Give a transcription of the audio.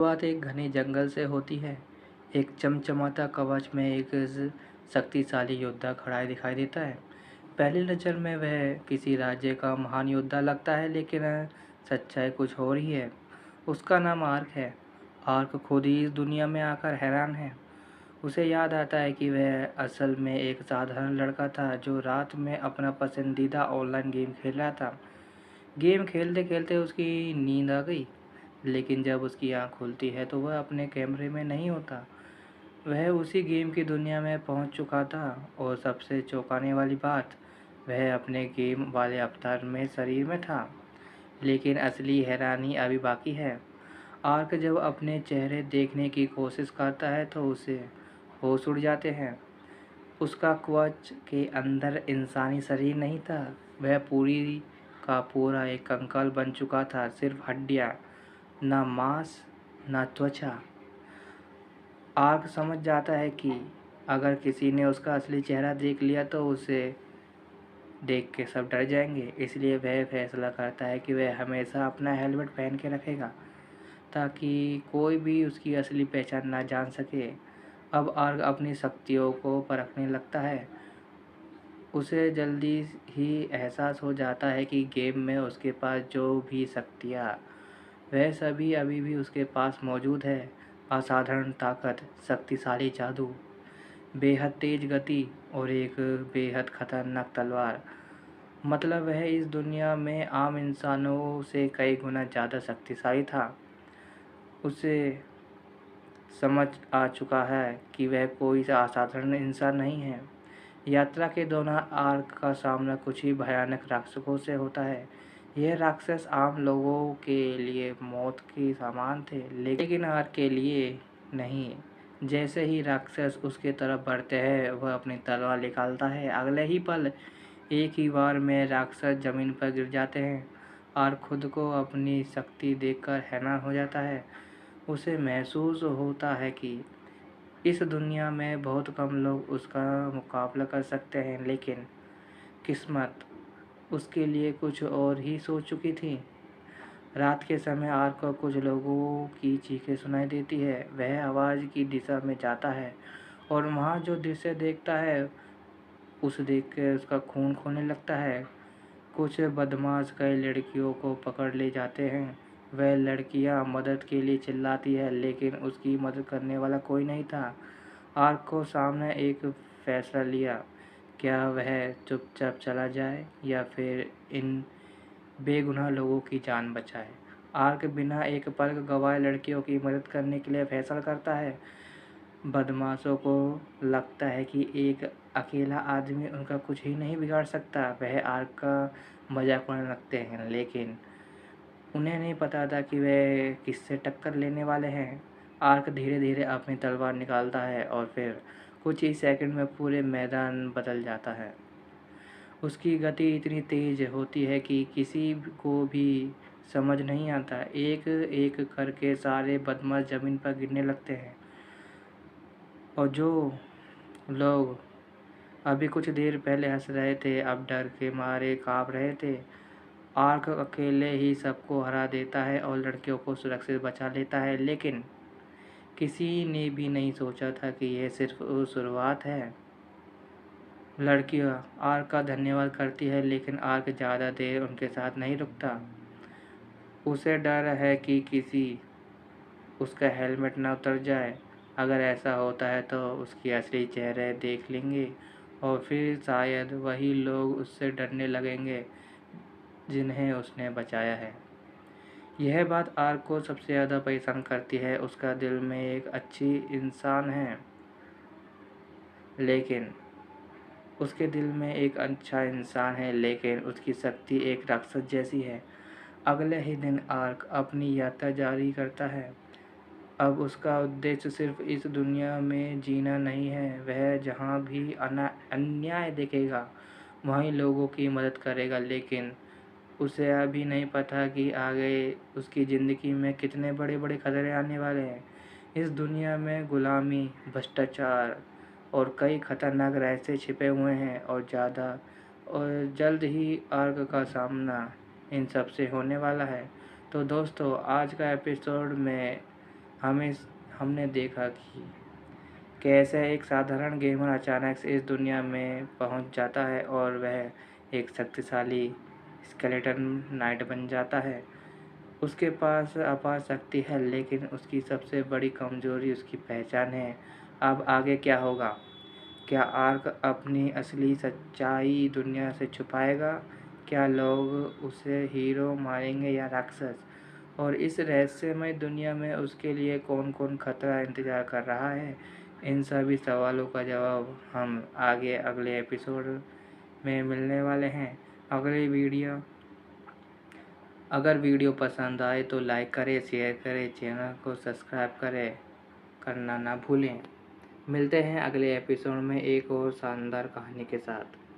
शुरुआत एक घने जंगल से होती है। एक चमचमाता कवच में एक शक्तिशाली योद्धा खड़ा दिखाई देता है। पहली नज़र में वह किसी राज्य का महान योद्धा लगता है, लेकिन सच्चाई कुछ और ही है। उसका नाम आर्क है। आर्क खुद ही इस दुनिया में आकर हैरान है। उसे याद आता है कि वह असल में एक साधारण लड़का था जो रात में अपना पसंदीदा ऑनलाइन गेम खेल रहा था। गेम खेलते खेलते उसकी नींद आ गई, लेकिन जब उसकी आँख खुलती है तो वह अपने कैमरे में नहीं होता। वह उसी गेम की दुनिया में पहुंच चुका था, और सबसे चौंकाने वाली बात, वह अपने गेम वाले अवतार में शरीर में था। लेकिन असली हैरानी अभी बाकी है। आर्क जब अपने चेहरे देखने की कोशिश करता है तो उसे होश उड़ जाते हैं। उसका कवच के अंदर इंसानी शरीर नहीं था। वह पूरी का पूरा एक कंकाल बन चुका था, सिर्फ हड्डियाँ, ना मांस, ना त्वचा। आर्क समझ जाता है कि अगर किसी ने उसका असली चेहरा देख लिया तो उसे देख के सब डर जाएंगे। इसलिए वह फैसला करता है कि वह हमेशा अपना हेलमेट पहन के रखेगा, ताकि कोई भी उसकी असली पहचान ना जान सके। अब आर्क अपनी शक्तियों को परखने लगता है। उसे जल्दी ही एहसास हो जाता है कि गेम में उसके पास जो भी शक्तियाँ, वह सभी अभी भी उसके पास मौजूद है। असाधारण ताकत, शक्तिशाली जादू, बेहद तेज गति और एक बेहद खतरनाक तलवार। मतलब वह इस दुनिया में आम इंसानों से कई गुना ज़्यादा शक्तिशाली था। उसे समझ आ चुका है कि वह कोई असाधारण इंसान नहीं है। यात्रा के दौरान आर्क का सामना कुछ ही भयानक राक्षसों से होता है। यह राक्षस आम लोगों के लिए मौत के समान थे, लेकिन आर्क के लिए नहीं। जैसे ही राक्षस उसके तरफ बढ़ते हैं, वह अपनी तलवार निकालता है। अगले ही पल एक ही बार में राक्षस जमीन पर गिर जाते हैं। आर्क खुद को अपनी शक्ति देखकर हैरान हो जाता है। उसे महसूस होता है कि इस दुनिया में बहुत कम लोग उसका मुकाबला कर सकते हैं, लेकिन किस्मत उसके लिए कुछ और ही सोच चुकी थी। रात के समय आर्क को कुछ लोगों की चीखें सुनाई देती है। वह आवाज़ की दिशा में जाता है, और वहाँ जो दृश्य देखता है उसे देख के उसका खून खोने लगता है। कुछ बदमाश कई लड़कियों को पकड़ ले जाते हैं। वह लड़कियां मदद के लिए चिल्लाती है, लेकिन उसकी मदद करने वाला कोई नहीं था। आर्क को सामने एक फैसला लिया। क्या वह चुपचाप चला जाए या फिर इन बेगुनाह लोगों की जान बचाए। आर्क बिना एक पल गवाए लड़कियों की मदद करने के लिए फैसला करता है। बदमाशों को लगता है कि एक अकेला आदमी उनका कुछ ही नहीं बिगाड़ सकता। वह आर्क का मजाक उड़ाने लगते हैं, लेकिन उन्हें नहीं पता था कि वे किससे टक्कर लेने वाले हैं। आर्क धीरे धीरे अपनी तलवार निकालता है, और फिर कुछ ही सेकंड में पूरे मैदान बदल जाता है। उसकी गति इतनी तेज होती है कि किसी को भी समझ नहीं आता। एक एक करके सारे बदमाश जमीन पर गिरने लगते हैं, और जो लोग अभी कुछ देर पहले हंस रहे थे, अब डर के मारे काँप रहे थे। आर्क अकेले ही सबको हरा देता है और लड़कियों को सुरक्षित बचा लेता है, लेकिन किसी ने भी नहीं सोचा था कि यह सिर्फ शुरुआत है। लड़कियां आर्क का धन्यवाद करती है, लेकिन आर्क ज़्यादा देर उनके साथ नहीं रुकता। उसे डर है कि किसी उसका हेलमेट न उतर जाए। अगर ऐसा होता है तो उसकी असली चेहरे देख लेंगे, और फिर शायद वही लोग उससे डरने लगेंगे जिन्हें उसने बचाया है। यह बात आर्क को सबसे ज़्यादा परेशान करती है। उसका दिल में एक अच्छी इंसान है, लेकिन उसके दिल में एक अच्छा इंसान है, लेकिन उसकी शक्ति एक राक्षस जैसी है। अगले ही दिन आर्क अपनी यात्रा जारी करता है। अब उसका उद्देश्य सिर्फ इस दुनिया में जीना नहीं है। वह जहाँ भी अन्याय देखेगा, वहीं लोगों की मदद करेगा, लेकिन उसे अभी नहीं पता कि आगे उसकी ज़िंदगी में कितने बड़े-बड़े खतरे आने वाले हैं। इस दुनिया में गुलामी, भ्रष्टाचार और कई खतरनाक रहस्य छिपे हुए हैं, और जल्द ही आर्क का सामना इन सब से होने वाला है। तो दोस्तों, आज का एपिसोड में हमें हमने देखा कि कैसे एक साधारण गेमर अचानक से इस दुनिया में पहुंच जाता है और वह एक शक्तिशाली स्केलेटन नाइट बन जाता है। उसके पास अपार शक्ति है, लेकिन उसकी सबसे बड़ी कमजोरी उसकी पहचान है। अब आगे क्या होगा? क्या आर्क अपनी असली सच्चाई दुनिया से छुपाएगा? क्या लोग उसे हीरो मानेंगे या राक्षस? और इस रहस्यमय दुनिया में उसके लिए कौन-कौन खतरा इंतज़ार कर रहा है? इन सभी सवालों का जवाब हम आगे अगले एपिसोड में मिलने वाले हैं। अगली वीडियो अगर वीडियो पसंद आए तो लाइक करें, शेयर करें, चैनल को सब्सक्राइब करना ना भूलें। मिलते हैं अगले एपिसोड में एक और शानदार कहानी के साथ।